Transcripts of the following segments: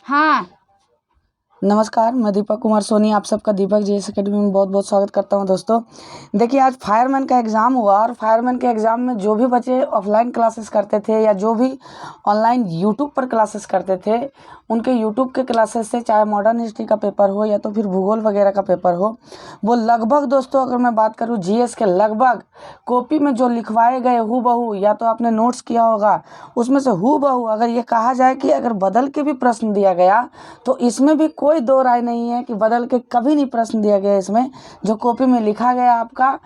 हाँ। नमस्कार, मैं दीपक कुमार सोनी आप सबका दीपक जीएस एकेडमी में बहुत बहुत स्वागत करता हूं। दोस्तों देखिए, आज फायरमैन का एग्ज़ाम हुआ और फायरमैन के एग्ज़ाम में जो भी बच्चे ऑफलाइन क्लासेस करते थे या जो भी ऑनलाइन यूट्यूब पर क्लासेस करते थे, उनके यूट्यूब के क्लासेस से चाहे मॉडर्न हिस्ट्री का पेपर हो या तो फिर भूगोल वगैरह का पेपर हो, वो लगभग दोस्तों अगर मैं बात करूँ जीएस के, लगभग कॉपी में जो लिखवाए गए हूबहू, या तो आपने नोट्स किया होगा उसमें से हूबहू अगर ये कहा जाए कि अगर बदल के भी प्रश्न दिया गया तो इसमें भी कोई दो राय नहीं है कि बदल के कभी नहीं प्रश्न दिया गया। इसमें जो कॉपी में लिखा गया आपका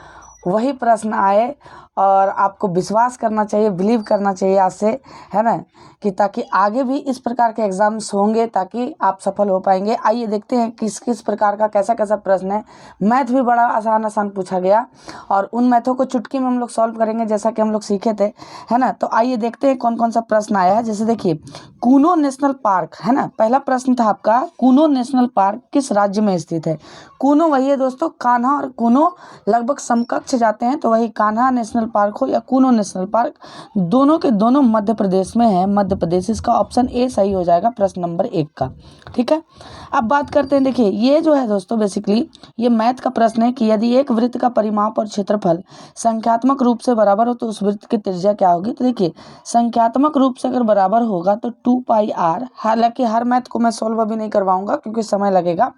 वही प्रश्न आए, और आपको विश्वास करना चाहिए, बिलीव करना चाहिए आज से, है ना, कि ताकि आगे भी इस प्रकार के एग्जाम्स होंगे ताकि आप सफल हो पाएंगे। आइए देखते हैं किस किस प्रकार का कैसा कैसा प्रश्न है। मैथ भी बड़ा आसान आसान पूछा गया और उन मैथों को चुटकी में हम लोग सॉल्व करेंगे जैसा कि हम लोग सीखे थे, है ना। तो आइए देखते हैं कौन कौन सा प्रश्न आया है। जैसे देखिए, कूनो नेशनल पार्क, है ना, पहला प्रश्न था आपका, कूनो नेशनल पार्क किस राज्य में स्थित है। कूनो वही है दोस्तों, कान्हा और कूनो लगभग समकक्ष जाते हैं, तो वही कान्हा नेशनल पार्क हो या कूनो नेशनल पार्क, दोनों के दोनों मध्य प्रदेश में है, मध्य प्रदेश। इसका ऑप्शन ए सही हो जाएगा प्रश्न नंबर 1 का। ठीक है, अब बात करते हैं। देखिए, ये जो है दोस्तों बेसिकली ये मैथ का प्रश्न है कि यदि एक वृत्त का परिमाप और क्षेत्रफल संख्यात्मक रूप से बराबर हो तो उस वृत्त की त्रिज्या क्या होगी। तो देखिए, संख्यात्मक रूप से अगर बराबर होगा तो 2πr, हालांकि हर मैथ को मैं सॉल्व अभी नहीं करवाऊंगा क्योंकि समय लगेगा,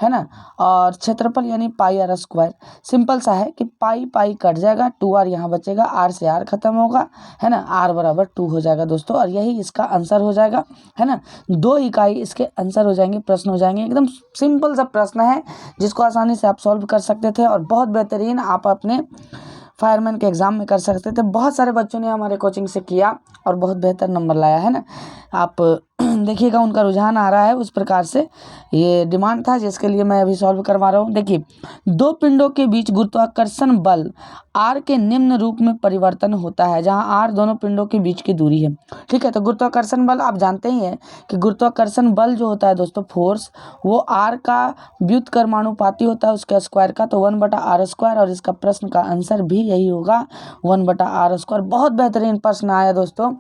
है ना। और क्षेत्रफल यानी πr², सिंपल सा है कि पाई पाई कट जाएगा, 2r यहाँ बचेगा, r से r खत्म होगा, है ना, r बराबर 2 हो जाएगा दोस्तों, और यही इसका आंसर हो जाएगा, है ना। 2 इकाई इसके आंसर हो जाएंगे, प्रश्न हो जाएंगे। एकदम सिंपल सा प्रश्न है जिसको आसानी से आप सॉल्व कर सकते थे और बहुत बेहतरीन आप अपने फायरमैन के एग्ज़ाम में कर सकते थे। बहुत सारे बच्चों ने हमारे कोचिंग से किया और बहुत बेहतर नंबर लाया, है ना। आप देखिएगा उनका रुझान आ रहा है, उस प्रकार से ये डिमांड था जिसके लिए मैं अभी सॉल्व करवा रहा हूँ। देखिए, दो पिंडों के बीच गुरुत्वाकर्षण बल आर के निम्न रूप में परिवर्तन होता है, जहाँ आर दोनों पिंडों के बीच की दूरी है। ठीक है, तो गुरुत्वाकर्षण बल आप जानते ही हैं कि गुरुत्वाकर्षण बल जो होता है दोस्तों, फोर्स, वो आर का व्युत्क्रमानुपाती होता है उसके स्क्वायर का, तो 1/r², और इसका प्रश्न का आंसर भी यही होगा 1/r²। बहुत बेहतरीन प्रश्न आया दोस्तों,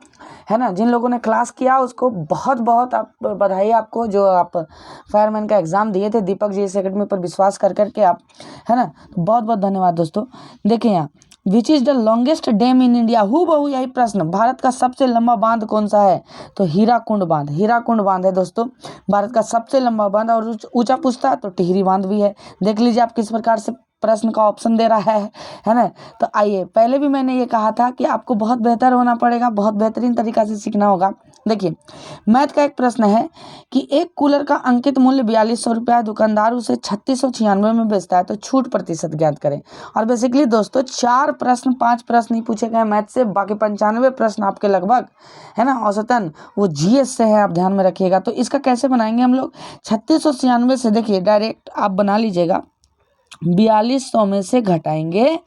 है ना। जिन लोगों ने क्लास किया उसको बहुत बहुत आप बधाई आपको, जो आप फायरमैन का एग्ज़ाम दिए थे दीपक जी इस एकेडमी पर विश्वास कर करके आप, है ना, बहुत बहुत धन्यवाद दोस्तों। देखिए यहाँ, which is the longest dam in India, हूबहू यही प्रश्न, भारत का सबसे लंबा बांध कौन सा है। तो हीराकुंड बांध, हीराकुंड बांध है दोस्तों भारत का सबसे लंबा बांध। और ऊंचा पूछता है तो टिहरी बांध भी है। देख लीजिए आप किस प्रकार से प्रश्न का ऑप्शन दे रहा है ना। तो आइए, पहले भी मैंने ये कहा था कि आपको बहुत बेहतर होना पड़ेगा, बहुत बेहतरीन तरीका से सीखना होगा। देखिए, मैथ का एक प्रश्न है कि एक कूलर का अंकित मूल्य 4200 रुपया, दुकानदार उसे 3696 में बेचता है, तो छूट प्रतिशत ज्ञात करें। और बेसिकली दोस्तों 4 प्रश्न 5 प्रश्न ही पूछे गए मैथ से, बाकी 95 प्रश्न आपके लगभग, है ना, औसतन वो जीएस से है, आप ध्यान में रखिएगा। तो इसका कैसे बनाएंगे हम लोग, 3696 से देखिए डायरेक्ट आप बना लीजिएगा, 4200 में से घटाएंगे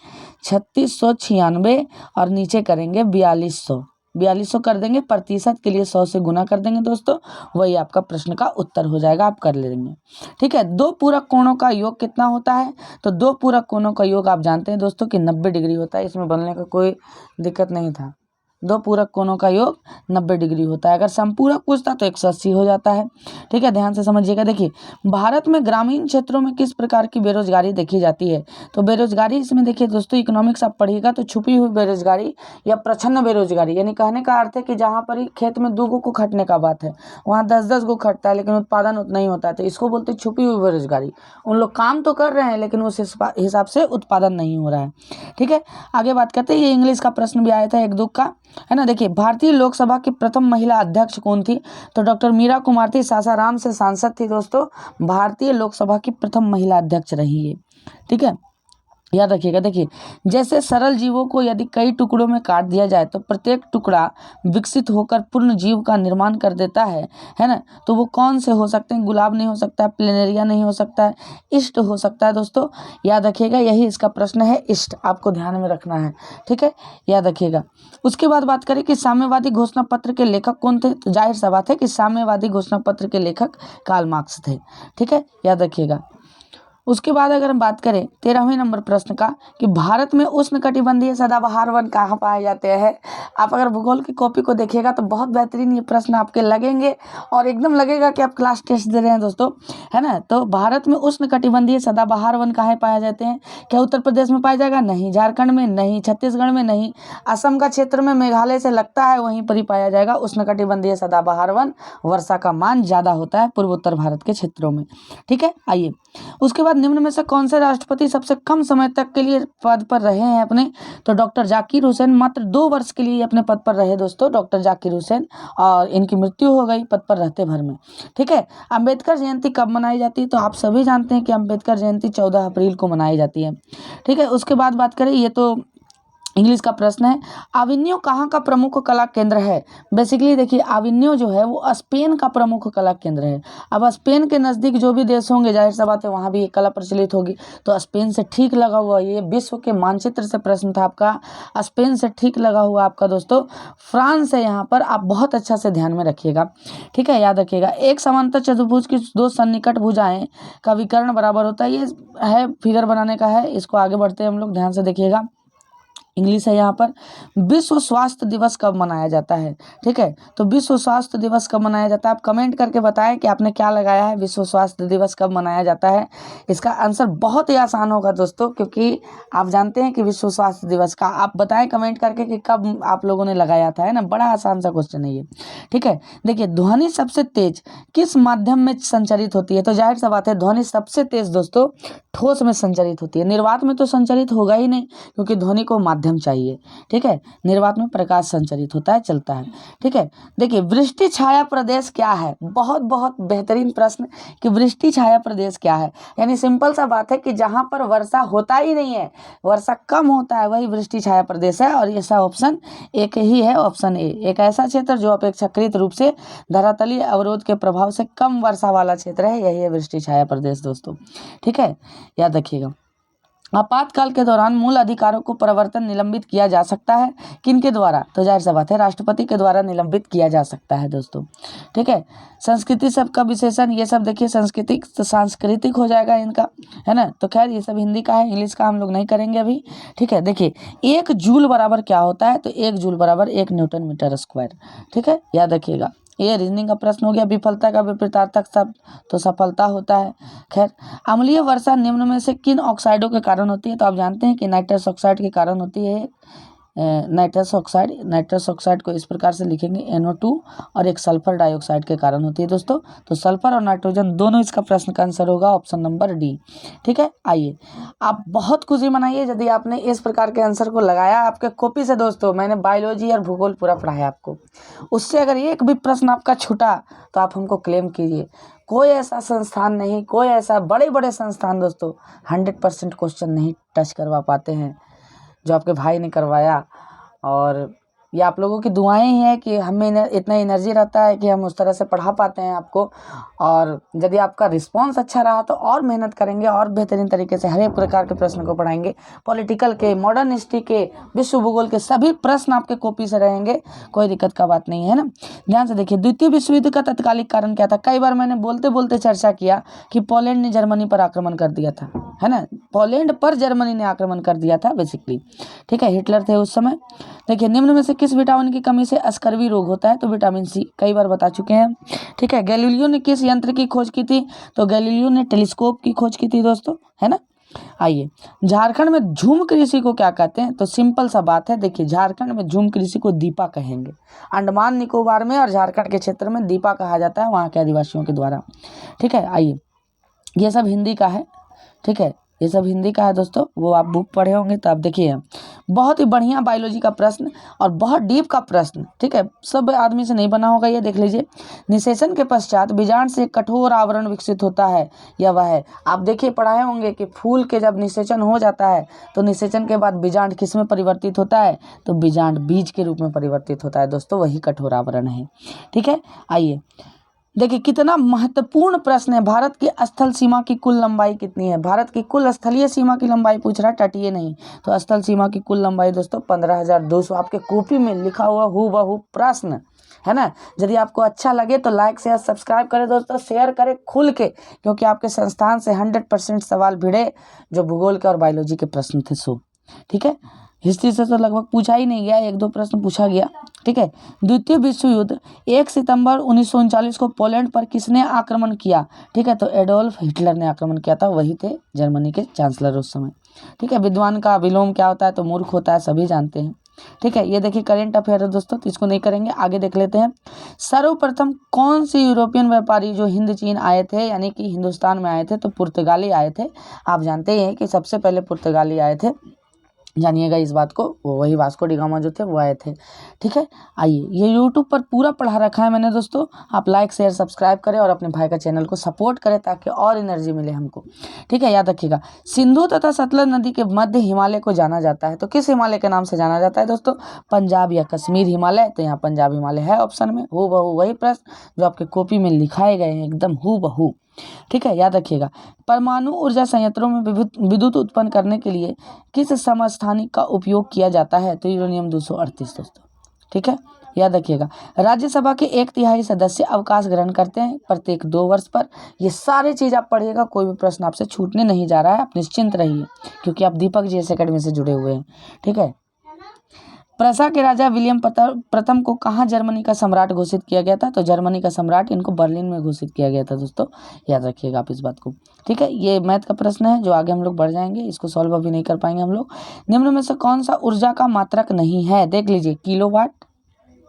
3696 और नीचे करेंगे 4200, 4200 कर देंगे, प्रतिशत के लिए 100 से गुना कर देंगे दोस्तों, वही आपका प्रश्न का उत्तर हो जाएगा, आप कर लेंगे। ठीक है, दो पूरक कोणों का योग कितना होता है। तो दो पूरक कोणों का योग आप जानते हैं दोस्तों कि 90 डिग्री होता है, इसमें बनने का कोई दिक्कत नहीं था। दो पूरक कोणों का योग 90 डिग्री होता है। अगर समपूरक पूछता तो 180 हो जाता है। ठीक है, ध्यान से समझिएगा। देखिए, भारत में ग्रामीण क्षेत्रों में किस प्रकार की बेरोजगारी देखी जाती है। तो बेरोजगारी इसमें देखिए दोस्तों, इकोनॉमिक्स आप पढ़िएगा तो छुपी हुई बेरोजगारी या प्रच्छन्न बेरोजगारी, यानी कहने का अर्थ है कि जहाँ पर ही खेत में 2 गो को खटने का बात है, वहाँ 10-10 गो खटता है लेकिन उत्पादन उतना ही होता है, तो इसको बोलते हैं छुपी हुई बेरोजगारी। उन लोग काम तो कर रहे हैं लेकिन उस हिसाब से उत्पादन नहीं हो रहा है। ठीक है, आगे बात करते हैं। ये इंग्लिश का प्रश्न भी आया था 1-2 का, है ना। देखिए, भारतीय लोकसभा की प्रथम महिला अध्यक्ष कौन थी। तो डॉक्टर मीरा कुमार थी, सासाराम से सांसद थी दोस्तों, भारतीय लोकसभा की प्रथम महिला अध्यक्ष रही है। ठीक है, याद रखिएगा। देखिए, जैसे सरल जीवों को यदि कई टुकड़ों में काट दिया जाए तो प्रत्येक टुकड़ा विकसित होकर पूर्ण जीव का निर्माण कर देता है ना। तो वो कौन से हो सकते हैं, गुलाब नहीं हो सकता है, प्लेनेरिया नहीं हो सकता है, इष्ट हो सकता है दोस्तों, याद रखिएगा, यही इसका प्रश्न है, इष्ट आपको ध्यान में रखना है। ठीक है, याद रखिएगा। उसके बाद बात करें कि साम्यवादी घोषणा पत्र के लेखक कौन थे। तो जाहिर सा बात है कि साम्यवादी घोषणा पत्र के लेखक कार्ल मार्क्स थे। ठीक है, याद रखिएगा। उसके बाद अगर हम बात करें 13वें नंबर प्रश्न का कि भारत में उष्णकटिबंधीय सदाबहार वन कहाँ पाए जाते हैं। आप अगर भूगोल की कॉपी को देखिएगा तो बहुत बेहतरीन ये प्रश्न आपके लगेंगे और एकदम लगेगा कि आप क्लास टेस्ट दे रहे हैं दोस्तों, है ना। तो भारत में उष्णकटिबंधीय सदाबहार वन कहाँ पाए जाते हैं? क्या उत्तर प्रदेश में पाया जाएगा? नहीं। झारखंड में? नहीं। छत्तीसगढ़ में? नहीं। असम का क्षेत्र में मेघालय से लगता है वहीं पर ही पाया जाएगा उष्णकटिबंधीय सदाबहार वन। वर्षा का मान ज़्यादा होता है पूर्वोत्तर भारत के क्षेत्रों में, ठीक है। आइए उसके बाद निम्न में से कौन से राष्ट्रपति सबसे कम समय तक के लिए पद पर रहे हैं अपने? तो डॉक्टर जाकिर हुसैन मात्र 2 वर्ष के लिए अपने पद पर रहे दोस्तों, डॉक्टर जाकिर हुसैन, और इनकी मृत्यु हो गई पद पर रहते भर में, ठीक है। अंबेडकर जयंती कब मनाई जाती है? तो आप सभी जानते हैं कि अंबेडकर जयंती 14 अप्रैल को मनाई जाती है, ठीक है। उसके बाद बात करें, ये तो इंग्लिश का प्रश्न है, अविन्यो कहाँ का प्रमुख कला केंद्र है? बेसिकली देखिए अविन्यो जो है वो स्पेन का प्रमुख कला केंद्र है। अब स्पेन के नज़दीक जो भी देश होंगे जाहिर सी बात है वहाँ भी एक कला प्रचलित होगी, तो स्पेन से ठीक लगा हुआ, ये विश्व के मानचित्र से प्रश्न था आपका, स्पेन से ठीक लगा हुआ आपका दोस्तों फ्रांस है। यहाँ पर आप बहुत अच्छा से ध्यान में रखिएगा, ठीक है, याद रखिएगा। एक समांतर चतुर्भुज की 2 सन्निकट भुजाएं का विकर्ण बराबर होता है, ये है फिगर बनाने का है। इसको आगे बढ़ते हैं हम लोग, ध्यान से देखिएगा। इंग्लिश है यहाँ पर। विश्व स्वास्थ्य दिवस कब मनाया जाता है? ठीक है, तो विश्व स्वास्थ्य दिवस कब मनाया जाता है? आप कमेंट करके बताएं कि आपने क्या लगाया है, विश्व स्वास्थ्य दिवस कब मनाया जाता है। इसका आंसर बहुत ही आसान होगा दोस्तों, क्योंकि आप जानते हैं कि विश्व स्वास्थ्य दिवस का आप बताएं कमेंट करके कि कब आप लोगों ने लगाया था, है ना। बड़ा आसान सा क्वेश्चन है ये, ठीक है। देखिए ध्वनि सबसे तेज किस माध्यम में संचरित होती है? तो जाहिर सा बात है ध्वनि सबसे तेज दोस्तों ठोस में संचरित होती है। निर्वात में तो संचरित होगा ही नहीं, क्योंकि ध्वनि को माध्यम चाहिए, ठीक है। निर्वात में प्रकाश संचरित होता है, चलता है, ठीक है। देखिए वृष्टि छाया प्रदेश क्या है? बहुत बहुत बेहतरीन प्रश्न कि वृष्टि छाया प्रदेश क्या है। यानी सिंपल सा बात है कि जहां पर वर्षा होता ही नहीं है, वर्षा कम होता है, वही वृष्टि छाया प्रदेश है। और ऐसा ऑप्शन एक ही है, ऑप्शन ए। एक ऐसा क्षेत्र जो अपेक्षाकृत रूप से धरातलीय अवरोध के प्रभाव से कम वर्षा वाला क्षेत्र है, यही है वृष्टि छाया प्रदेश दोस्तों, ठीक है, याद रखिएगा। आपातकाल के दौरान मूल अधिकारों को परिवर्तन निलंबित किया जा सकता है किनके द्वारा? तो जाहिर सी बात है राष्ट्रपति के द्वारा निलंबित किया जा सकता है दोस्तों, ठीक है। संस्कृति शब्द का विशेषण, ये सब देखिए संस्कृतिक तो सांस्कृतिक हो जाएगा इनका, है ना। तो खैर ये सब हिंदी का है, इंग्लिश का हम लोग नहीं करेंगे अभी, ठीक है। देखिए 1 जूल बराबर क्या होता है? तो 1 जूल बराबर 1 न्यूटन मीटर स्क्वायर, ठीक है, याद रखिएगा। ये रीजनिंग का प्रश्न हो गया। विफलता का विपरीतार्थक शब्द तो सफलता होता है। खैर अम्लीय वर्षा निम्न में से किन ऑक्साइडों के कारण होती है? तो आप जानते हैं कि नाइट्रस ऑक्साइड के कारण होती है। नाइट्रस ऑक्साइड को इस प्रकार से लिखेंगे NO2, और एक सल्फर डाइऑक्साइड के कारण होती है दोस्तों। तो सल्फर और नाइट्रोजन दोनों इसका प्रश्न का आंसर होगा ऑप्शन नंबर डी, ठीक है। आइए आप बहुत खुशी मनाइए यदि आपने इस प्रकार के आंसर को लगाया आपके कॉपी से दोस्तों। मैंने बायोलॉजी और भूगोल पूरा पढ़ाया आपको, उससे अगर एक भी प्रश्न आपका छूटा तो आप हमको क्लेम कीजिए। कोई ऐसा संस्थान नहीं, कोई ऐसा बड़े बड़े संस्थान दोस्तों 100% क्वेश्चन नहीं टच करवा पाते हैं जो आपके भाई ने करवाया। और ये आप लोगों की दुआएं ही है कि हमें इतना एनर्जी रहता है कि हम उस तरह से पढ़ा पाते हैं आपको। और यदि आपका रिस्पांस अच्छा रहा तो और मेहनत करेंगे और बेहतरीन तरीके से हर एक प्रकार के प्रश्न को पढ़ाएंगे। पॉलिटिकल के, मॉडर्न हिस्ट्री के, विश्व भूगोल के सभी प्रश्न आपके कॉपी से रहेंगे, कोई दिक्कत का बात नहीं है ना। ध्यान से देखिए द्वितीय विश्व युद्ध का तत्कालिक कारण क्या था? कई बार मैंने बोलते बोलते चर्चा किया कि पोलैंड ने जर्मनी पर आक्रमण कर दिया था, है ना। पोलैंड पर जर्मनी ने आक्रमण कर दिया था बेसिकली, ठीक है, हिटलर थे उस समय। देखिए निम्न में से किस विटामिन की कमी से स्कर्वी रोग होता है? तो विटामिन सी, कई बार बता चुके हैं, ठीक है। गैलीलियो ने किस यंत्र की खोज की थी? तो गैलीलियो ने टेलीस्कोप की खोज की थी दोस्तों, है ना। आइए झारखंड में झूम कृषि को क्या कहते हैं? तो सिंपल सा बात है, देखिए झारखंड में झूम कृषि को दीपा कहेंगे। अंडमान निकोबार में और झारखंड के क्षेत्र में दीपा कहा जाता है वहाँ के आदिवासियों के द्वारा, ठीक है। आइए ये सब हिंदी का है, ठीक है, ये सब हिंदी का है दोस्तों, वो आप बुक पढ़े होंगे तो आप देखिए। बहुत ही बढ़िया बायोलॉजी का प्रश्न और बहुत डीप का प्रश्न, ठीक है, सब आदमी से नहीं बना होगा ये, देख लीजिए। निषेचन के पश्चात बीजांड से कठोर आवरण विकसित होता है, या वह है? आप देखिए पढ़ाए होंगे कि फूल के जब निषेचन हो जाता है तो निषेचन के बाद बीजांड किस में परिवर्तित होता है? तो बीजांड बीज के रूप में परिवर्तित होता है दोस्तों, वही कठोर आवरण है, ठीक है। आइए देखिए कितना महत्वपूर्ण प्रश्न है, भारत की स्थल सीमा की कुल लंबाई कितनी है? भारत की कुल स्थलीय सीमा की लंबाई पूछ रहा है, तटीय नहीं। तो स्थल सीमा की कुल लंबाई दोस्तों 15,200, आपके कॉपी में लिखा हुआ हूबहू प्रश्न, है ना। यदि आपको अच्छा लगे तो लाइक शेयर सब्सक्राइब करें दोस्तों, शेयर करें खुल के, क्योंकि आपके संस्थान से 100% सवाल भिड़े जो भूगोल के और बायोलॉजी के प्रश्न थे सो। ठीक है, हिस्ट्री से तो लगभग पूछा ही नहीं गया, 1-2 प्रश्न पूछा गया। ठीक है, द्वितीय विश्व युद्ध 1 सितंबर 1939 को पोलैंड पर किसने आक्रमण किया? ठीक है, तो एडोल्फ हिटलर ने आक्रमण किया था, वही थे जर्मनी के चांसलर उस समय। ठीक है, विद्वान का विलोम क्या होता है? तो मूर्ख होता है, सभी जानते हैं। ठीक है, ये देखिए करेंट अफेयर है दोस्तों, तो इसको नहीं करेंगे, आगे देख लेते हैं। सर्वप्रथम कौन से यूरोपियन व्यापारी जो हिंद चीन आए थे, यानी कि हिंदुस्तान में आए थे, तो पुर्तगाली आए थे। आप जानते हैं कि सबसे पहले पुर्तगाली आए थे, जानिएगा इस बात को, वही वास्को डी गामा जो थे वो आए थे। ठीक है, आइए, ये यूट्यूब पर पूरा पढ़ा रखा है मैंने दोस्तों, आप लाइक शेयर सब्सक्राइब करें और अपने भाई का चैनल को सपोर्ट करें ताकि और एनर्जी मिले हमको। ठीक है, याद रखिएगा, सिंधु तथा सतलज नदी के मध्य हिमालय को जाना जाता है, तो किस हिमालय के नाम से जाना जाता है दोस्तों? पंजाब या कश्मीर हिमालय, तो यहाँ पंजाब हिमालय है ऑप्शन में। हूबहू वही प्रश्न जो आपके कॉपी में लिखाए गए हैं, एकदम हूबहू। ठीक है, याद रखिएगा, परमाणु ऊर्जा संयंत्रों में विद्युत उत्पन्न करने के लिए किस समस्थानिक का उपयोग किया जाता है? तो यूरेनियम 238 दोस्तों। ठीक है, याद रखिएगा, राज्यसभा के 1/3 सदस्य अवकाश ग्रहण करते हैं प्रत्येक 2 वर्ष पर। ये सारी चीज आप पढ़िएगा, कोई भी प्रश्न आपसे छूटने नहीं जा रहा है, आप निश्चिंत रहिए, क्योंकि आप दीपक जीएस एकेडमी से जुड़े हुए हैं। ठीक है, प्रसा के राजा विलियम प्रथम को कहाँ जर्मनी का सम्राट घोषित किया गया था? तो जर्मनी का सम्राट इनको बर्लिन में घोषित किया गया था दोस्तों, याद रखिएगा आप इस बात को। ठीक है, ये मैथ का प्रश्न है जो आगे हम लोग बढ़ जाएंगे, इसको सॉल्व अभी नहीं कर पाएंगे हम लोग। निम्न में से कौन सा ऊर्जा का मात्रक नहीं है? देख लीजिए, किलोवाट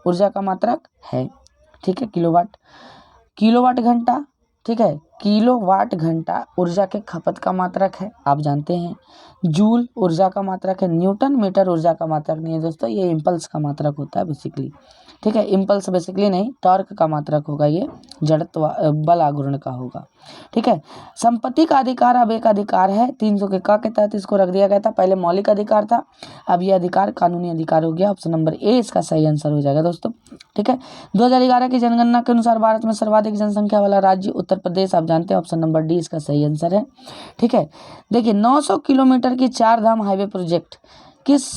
ऊर्जा का मात्रक है। ठीक है, किलोवाट घंटा, ठीक है, किलोवाट घंटा ऊर्जा के खपत का मात्रक है, आप जानते हैं। जूल ऊर्जा का मात्रक है, न्यूटन मीटर ऊर्जा का मात्रक नहीं है दोस्तों, ये इम्पल्स का मात्रक होता है बेसिकली। ठीक है, इम्पल्स बेसिकली नहीं, टॉर्क का मात्रक होगा, ये जड़त्व बल आघूर्ण का होगा। ठीक है, संपत्ति का अधिकार अब एक अधिकार है, 300 के का के तहत इसको रख दिया गया था, पहले मौलिक अधिकार था, अब ये अधिकार कानूनी अधिकार हो गया। ऑप्शन नंबर ए इसका सही आंसर हो जाएगा दोस्तों। ठीक है, 2011 की जनगणना के अनुसार भारत में सर्वाधिक जनसंख्या वाला राज्य उत्तर प्रदेश, आप जानते हैं, ऑप्शन नंबर डी इसका सही आंसर है। ठीक है, देखिए 900 किलोमीटर की 4 धाम हाईवे प्रोजेक्ट किस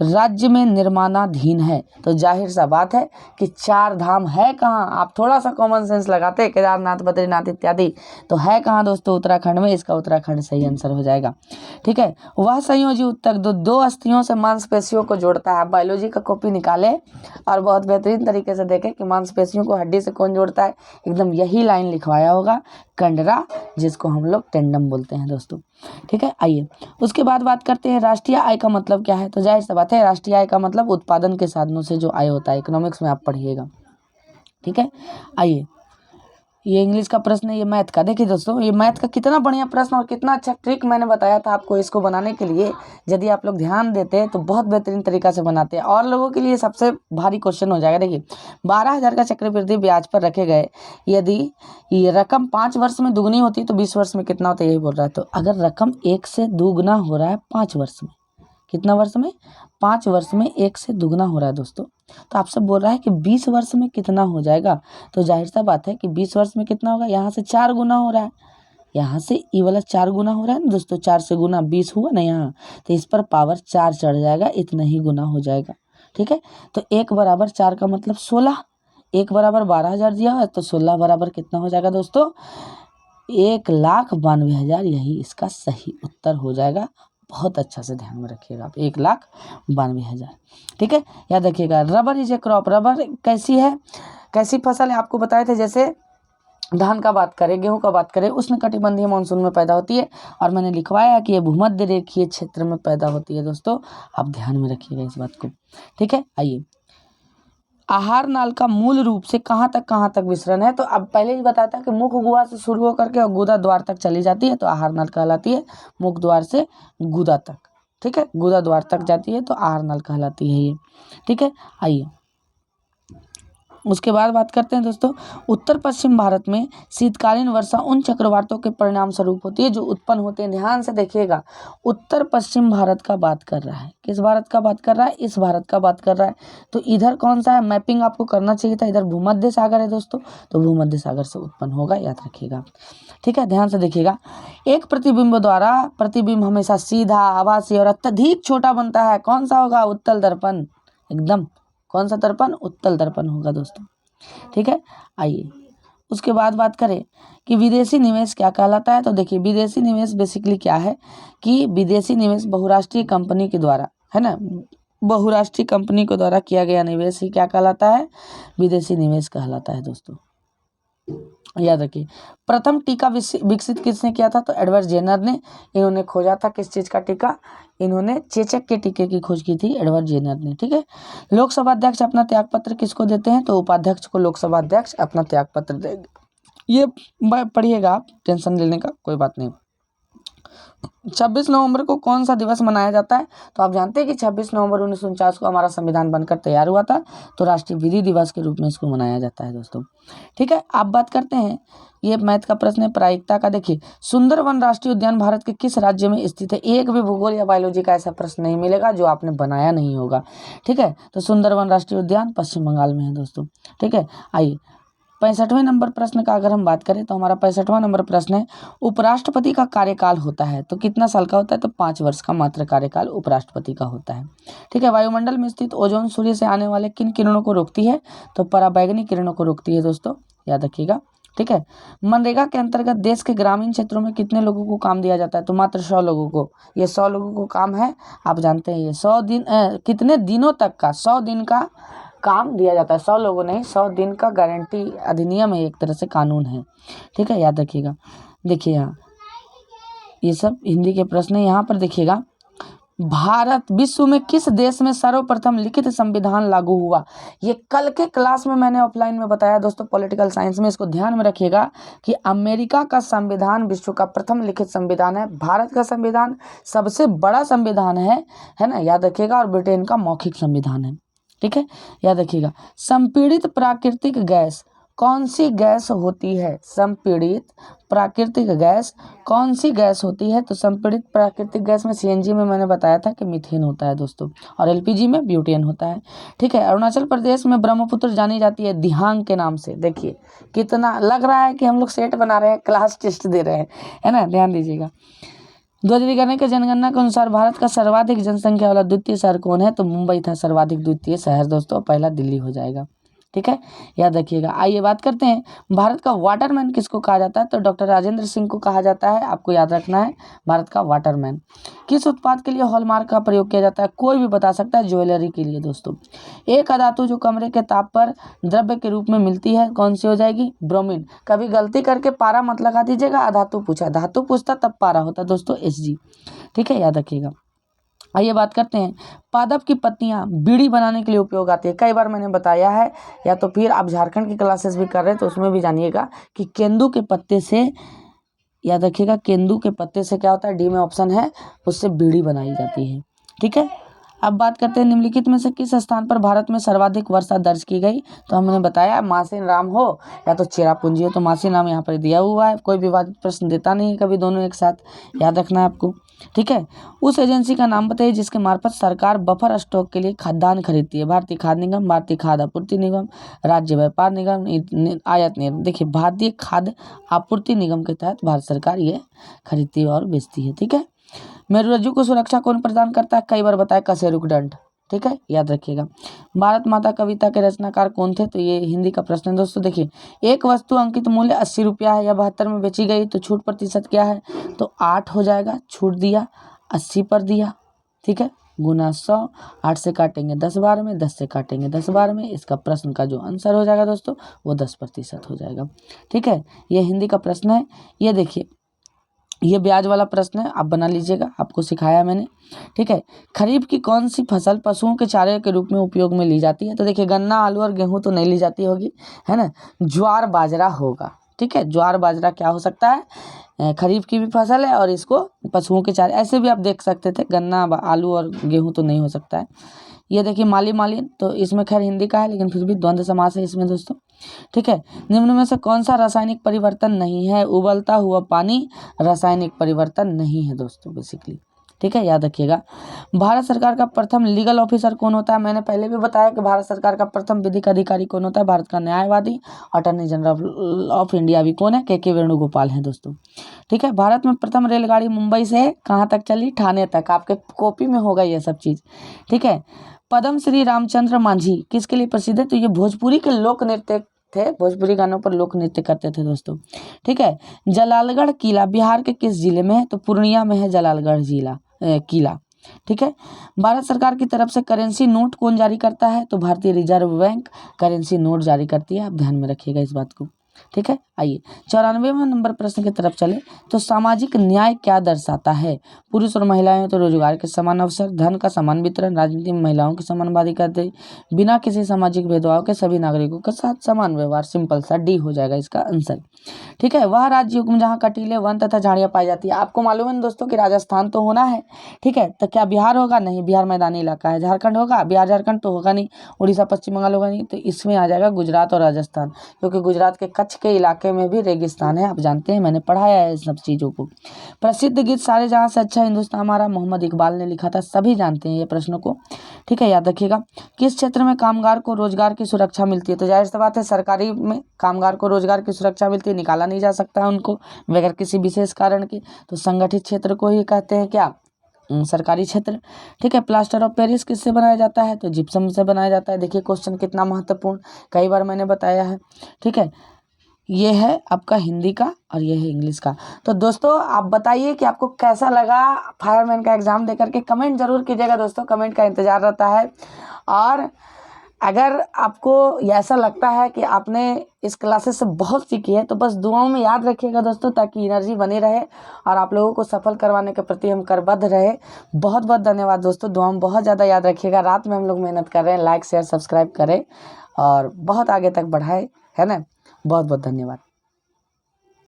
राज्य में निर्माणाधीन है? तो जाहिर सा बात है कि 4 धाम है कहाँ, आप थोड़ा सा कॉमन सेंस लगाते, केदारनाथ बद्रीनाथ इत्यादि, तो है कहाँ दोस्तों? उत्तराखंड में, इसका उत्तराखंड सही आंसर हो जाएगा। ठीक है, वह संयोजी ऊतक दो अस्थियों से मांसपेशियों को जोड़ता है। बायोलॉजी का कॉपी निकाले और बहुत बेहतरीन तरीके से देखें कि मांसपेशियों को हड्डी से कौन जोड़ता है, एकदम यही लाइन लिखवाया होगा, कंडरा, जिसको हम लोग टेंडम बोलते हैं दोस्तों। ठीक है, आइए उसके बाद बात करते हैं राष्ट्रीय आय का मतलब क्या है। तो जाहिर सी बात है, राष्ट्रीय आय का मतलब उत्पादन के साधनों से जो आय होता है, इकोनॉमिक्स में आप पढ़िएगा। ठीक है, आइए, ये इंग्लिश का प्रश्न है, ये मैथ का। देखिए दोस्तों, ये मैथ का कितना बढ़िया प्रश्न और कितना अच्छा ट्रिक मैंने बताया था आपको इसको बनाने के लिए, यदि आप लोग ध्यान देते तो बहुत बेहतरीन तरीका से बनाते हैं, और लोगों के लिए सबसे भारी क्वेश्चन हो जाएगा। देखिए 12,000 का चक्रवृद्धि ब्याज पर रखे गए, यदि ये रकम 5 वर्ष में दुगनी होती तो 20 वर्ष में कितना होता है, यही बोल रहा है। तो अगर रकम 1 से दुगना हो रहा है 5 वर्ष में, कितना वर्ष में? 5 वर्ष में 1 से दुगना हो रहा है दोस्तों, तो आपसे बोल रहा है कि 20 वर्ष में कितना हो जाएगा। तो जाहिर सा बात है कि 20 वर्ष में कितना होगा, यहाँ से 4 गुना हो रहा है, यहाँ से ये वाला 4 गुना हो रहा है ना दोस्तों, 4 से गुना 20 हुआ ना यहाँ, तो इस पर पावर 4 चढ़ जाएगा, इतना ही गुना हो जाएगा। ठीक है, तो 1 बराबर 4 का मतलब 16, 1 बराबर 12,000 दिया है, तो 16 बराबर कितना हो जाएगा दोस्तों? 1,92,000, यही इसका सही उत्तर हो जाएगा। बहुत अच्छा से ध्यान में रखिएगा आप, 1,92,000। ठीक है, याद रखिएगा, rubber is a crop, rubber कैसी है, कैसी फसल है, आपको बताए थे, जैसे धान का बात करें, गेहूं का बात करें, उष्णकटिबंधीय मानसून में पैदा होती है, और मैंने लिखवाया कि ये भूमध्य रेखीय क्षेत्र में पैदा होती है दोस्तों, आप ध्यान में रखिएगा इस बात को। ठीक है, आइए, आहार नाल का मूल रूप से कहाँ तक विसरण है। तो अब पहले ही बताया था कि मुख गुहा से शुरू होकर के और गुदा द्वार तक चली जाती है, तो आहार नाल कहलाती है। मुख द्वार से गुदा तक, ठीक है, गुदा द्वार तक जाती है तो आहार नाल कहलाती है ये। ठीक है, आइए उसके बाद बात करते हैं दोस्तों, उत्तर पश्चिम भारत में शीतकालीन वर्षा उन चक्रवातों के परिणाम स्वरूप होती है जो उत्पन्न होते हैं। ध्यान से देखिएगा, उत्तर पश्चिम भारत का बात कर रहा है, किस भारत का बात कर रहा है? इस भारत का बात कर रहा है। तो इधर कौन सा है, मैपिंग आपको करना चाहिए था, इधर भूमध्य सागर है दोस्तों, तो भूमध्य सागर से उत्पन्न होगा, याद रखिएगा। ठीक है, ध्यान से देखिएगा, एक प्रतिबिंब द्वारा प्रतिबिंब हमेशा सीधा, आभासी और अत्यधिक छोटा बनता है, कौन सा होगा? उत्तल दर्पण, एकदम, कौन सा दर्पण? उत्तल दर्पण होगा दोस्तों। ठीक है। आइए उसके बाद बात करें कि विदेशी निवेश क्या कहलाता है। तो देखिए विदेशी निवेश बेसिकली क्या है कि विदेशी निवेश बहुराष्ट्रीय कंपनी के द्वारा, है ना, बहुराष्ट्रीय कंपनी के द्वारा किया गया निवेश ही क्या कहलाता है, विदेशी निवेश कहलाता है दोस्तों। याद रखिए प्रथम टीका विकसित किसने किया था, तो एडवर्ड जेनर ने। इन्होंने खोजा था किस चीज का टीका, इन्होंने चेचक के टीके की खोज की थी एडवर्ड जेनर ने। ठीक है। लोकसभा अध्यक्ष अपना त्यागपत्र किसको देते हैं, तो उपाध्यक्ष को लोकसभा अध्यक्ष अपना त्यागपत्र देंगे। ये पढ़िएगा आप, टेंशन लेने का कोई बात नहीं। 26 नवंबर को कौन सा दिवस मनाया जाता है, तो आप जानते हैं कि 26 नवंबर 1949 को हमारा संविधान बनकर तैयार हुआ था, तो राष्ट्रीय विधि दिवस के रूप में इसको मनाया जाता है दोस्तों। ठीक है। आप बात करते हैं, ये मैथ का प्रश्न है प्रायिकता का। देखिए सुंदरवन राष्ट्रीय उद्यान भारत के किस राज्य में स्थित है, एक भी भूगोल या बायोलॉजी का ऐसा प्रश्न नहीं मिलेगा जो आपने बनाया नहीं होगा। ठीक है। तो सुंदरवन राष्ट्रीय उद्यान पश्चिम बंगाल में है दोस्तों। ठीक है। आइए 65वें नंबर प्रश्न का अगर हम बात करें तो हमारा 65वां नंबर प्रश्न है, उपराष्ट्रपति का कार्यकाल होता है तो कितना साल का होता है, तो 5 वर्ष का मात्र कार्यकाल उपराष्ट्रपति का होता है। ठीक है। वायुमंडल में स्थित ओजोन सूर्य से आने वाले किन किरणों को रोकती है, तो पराबैंगनी किरणों को रोकती है दोस्तों, याद रखिएगा। ठीक है। मनरेगा के अंतर्गत देश के ग्रामीण क्षेत्रों में कितने लोगों को काम दिया जाता है, तो मात्र 100 लोगों को। ये 100 लोगों को काम है, आप जानते हैं ये 100 दिन कितने दिनों तक का, 100 दिन का काम दिया जाता है। 100 लोगों नहीं, 100 दिन का गारंटी अधिनियम है, एक तरह से कानून है। ठीक है, याद रखिएगा। देखिए यहाँ ये सब हिंदी के प्रश्न है। यहाँ पर देखिएगा, भारत विश्व में किस देश में सर्वप्रथम लिखित संविधान लागू हुआ, ये कल के क्लास में मैंने ऑफलाइन में बताया दोस्तों, पॉलिटिकल साइंस में। इसको ध्यान में रखिएगा कि अमेरिका का संविधान विश्व का प्रथम लिखित संविधान है, भारत का संविधान सबसे बड़ा संविधान है ना, याद रखिएगा, और ब्रिटेन का मौखिक संविधान है। ठीक है, याद रखिएगा। संपीड़ित प्राकृतिक गैस कौन सी गैस होती है, संपीड़ित प्राकृतिक गैस कौन सी गैस होती है, तो संपीड़ित प्राकृतिक गैस में सीएनजी में मैंने बताया था कि मीथेन होता है दोस्तों, और एलपीजी में ब्यूटेन होता है। ठीक है। अरुणाचल प्रदेश में ब्रह्मपुत्र जानी जाती है दिहांग के नाम से। देखिए कितना लग रहा है कि हम लोग सेट बना रहे हैं, क्लास टेस्ट दे रहे हैं, है ना, ध्यान दीजिएगा। 2011 के जनगणना के अनुसार भारत का सर्वाधिक जनसंख्या वाला द्वितीय शहर कौन है, तो मुंबई था सर्वाधिक द्वितीय शहर दोस्तों, पहला दिल्ली हो जाएगा। ठीक है, याद रखिएगा। आइए बात करते हैं, भारत का वाटरमैन किसको कहा जाता है, तो डॉक्टर राजेंद्र सिंह को कहा जाता है, आपको याद रखना है, भारत का वाटरमैन। किस उत्पाद के लिए हॉलमार्क का प्रयोग किया जाता है, कोई भी बता सकता है, ज्वेलरी के लिए दोस्तों। एक अधातु जो कमरे के ताप पर द्रव्य के रूप में मिलती है, कौन सी हो जाएगी, ब्रोमीन। कभी गलती करके पारा मत लगा दीजिएगा, अधातु पूछा, धातु पूछता तब पारा होता दोस्तों, Hg। ठीक है, याद रखिएगा। आइए बात करते हैं, पादप की पत्तियां बीड़ी बनाने के लिए उपयोग आती है। कई बार मैंने बताया है, या तो फिर आप झारखंड की क्लासेस भी कर रहे हैं तो उसमें भी जानिएगा कि केंदू के पत्ते से, याद रखिएगा, केंदू के पत्ते से क्या होता है, डी में ऑप्शन है, उससे बीड़ी बनाई जाती है। ठीक है। अब बात करते हैं, निम्नलिखित में से किस स्थान पर भारत में सर्वाधिक वर्षा दर्ज की गई, तो हमने बताया मासिन राम हो या तो चेरापूंजी हो, तो मासिन राम यहाँ पर दिया हुआ है, कोई विवादित प्रश्न देता नहीं है कभी, दोनों एक साथ, याद रखना है आपको। ठीक है। उस एजेंसी का नाम बताइए जिसके मार्फत सरकार बफर स्टॉक के लिए खाद्यान्न खरीदती है, भारतीय खाद्य निगम, भारतीय खाद्य आपूर्ति निगम, राज्य व्यापार निगम, आयात निगम। देखिए भारतीय खाद्य आपूर्ति निगम के तहत भारत सरकार ये खरीदती है और बेचती है। ठीक है। मेरुरज्जु को सुरक्षा कौन प्रदान करता है, कई बार बताया, कशेरुकदंड। ठीक है, याद रखिएगा। भारत माता कविता के रचनाकार कौन थे, तो ये हिंदी का प्रश्न है दोस्तों। देखिए एक वस्तु अंकित मूल्य 80 रुपया है या 72 में बेची गई, तो छूट प्रतिशत क्या है, तो 8 हो जाएगा, छूट दिया 80 पर दिया। ठीक है, गुना 100, 8 से काटेंगे 10 बार में, 10 से काटेंगे 10 बार में, इसका प्रश्न का जो आंसर हो जाएगा दोस्तों वो 10% हो जाएगा। ठीक है, ये हिंदी का प्रश्न है। ये देखिए ये ब्याज वाला प्रश्न है, आप बना लीजिएगा, आपको सिखाया मैंने। ठीक है। खरीफ की कौन सी फसल पशुओं के चारे के रूप में उपयोग में ली जाती है, तो देखिए गन्ना, आलू और गेहूं तो नहीं ली जाती होगी, है ना, ज्वार बाजरा होगा। ठीक है, ज्वार बाजरा क्या हो सकता है, खरीफ की भी फसल है और इसको पशुओं के चारे, ऐसे भी आप देख सकते थे, गन्ना आलू और गेहूँ तो नहीं हो सकता है। ये देखिए माली मालिन, तो इसमें खैर हिंदी का है लेकिन फिर भी द्वंद्व समास है इसमें दोस्तों। ठीक है। निम्न में से कौन सा रासायनिक परिवर्तन नहीं है, उबलता हुआ पानी रासायनिक परिवर्तन नहीं है दोस्तों बेसिकली। ठीक है, याद रखिएगा। भारत सरकार का प्रथम लीगल ऑफिसर कौन होता है, मैंने पहले भी बताया कि भारत सरकार का प्रथम विधिक अधिकारी कौन होता है, भारत का न्यायवादी अटॉर्नी जनरल ऑफ इंडिया भी कौन है, के वेणुगोपाल हैं दोस्तों। ठीक है। भारत में प्रथम रेलगाड़ी मुंबई से कहाँ तक चली, ठाणे तक, आपके कॉपी में होगा ये सब चीज़। ठीक है। पद्म श्री रामचंद्र मांझी किसके लिए प्रसिद्ध है, तो ये भोजपुरी के लोक नृत्य थे, भोजपुरी गानों पर लोक नृत्य करते थे दोस्तों। ठीक है, जलालगढ़ किला बिहार के किस जिले में है? तो पूर्णिया में है जलालगढ़ किला। ठीक है, भारत सरकार की तरफ से करेंसी नोट कौन जारी करता है? तो भारतीय रिजर्व बैंक करेंसी नोट जारी करती है, आप ध्यान में रखिएगा इस बात को। ठीक है, आइए 94वें नंबर प्रश्न की तरफ चले। तो सामाजिक न्याय क्या दर्शाता है? पुरुष और महिलाएं तो रोजगार के समान अवसर, धन का समान वितरण, राजनीति में महिलाओं की समान भागीदारी, बिना किसी सामाजिक भेदभाव के सभी नागरिकों के साथ समान व्यवहार। सिंपल सा डी हो जाएगा इसका आंसर। ठीक है, वह राज्य हुक्म जहाँ कटीले वन तथा झाड़ियाँ पाई जाती है। आपको मालूम है दोस्तों कि राजस्थान तो होना है। ठीक है, तो क्या बिहार होगा? नहीं, बिहार मैदानी इलाका है। झारखंड होगा? बिहार झारखंड तो होगा नहीं। उड़ीसा पश्चिम बंगाल होगा नहीं। तो इसमें आ जाएगा गुजरात और राजस्थान, क्योंकि गुजरात के कच्छ के इलाके में भी रेगिस्तान है, आप जानते हैं, मैंने पढ़ाया है इस सब चीज़ों को। प्रसिद्ध गीत सारे जहाँ से अच्छा हिंदुस्तान हमारा मोहम्मद इकबाल ने लिखा था, सभी जानते हैं ये प्रश्नों को। ठीक है, याद रखिएगा। किस क्षेत्र में कामगार को रोजगार की सुरक्षा मिलती है? तो जाहिर सी बात है, सरकारी में कामगार को रोजगार की सुरक्षा मिलती है, निकाला नहीं जा सकता है उनको बगैर किसी विशेष कारण के। तो संगठित क्षेत्र को ही कहते हैं क्या? सरकारी क्षेत्र। ठीक है, प्लास्टर ऑफ पेरिस किससे बनाया जाता है? तो जिप्सम से बनाया जाता है। देखिए क्वेश्चन कितना महत्वपूर्ण, कई बार मैंने बताया है। ठीक है, ये है आपका हिंदी का और ये है इंग्लिश का। तो दोस्तों आप बताइए कि आपको कैसा लगा फायरमैन का एग्ज़ाम देकर के, कमेंट जरूर कीजिएगा दोस्तों, कमेंट का इंतज़ार रहता है। और अगर आपको ऐसा लगता है कि आपने इस क्लासेस से बहुत सीखी है, तो बस दुआओं में याद रखिएगा दोस्तों, ताकि एनर्जी बनी रहे और आप लोगों को सफल करवाने के प्रति हम करबद्ध रहे। बहुत बहुत धन्यवाद दोस्तों, दुआ में बहुत ज़्यादा याद रखिएगा। रात में हम लोग मेहनत कर रहे हैं, लाइक शेयर सब्सक्राइब करें और बहुत आगे तक बढ़ाए, है ना। बहुत बहुत धन्यवाद।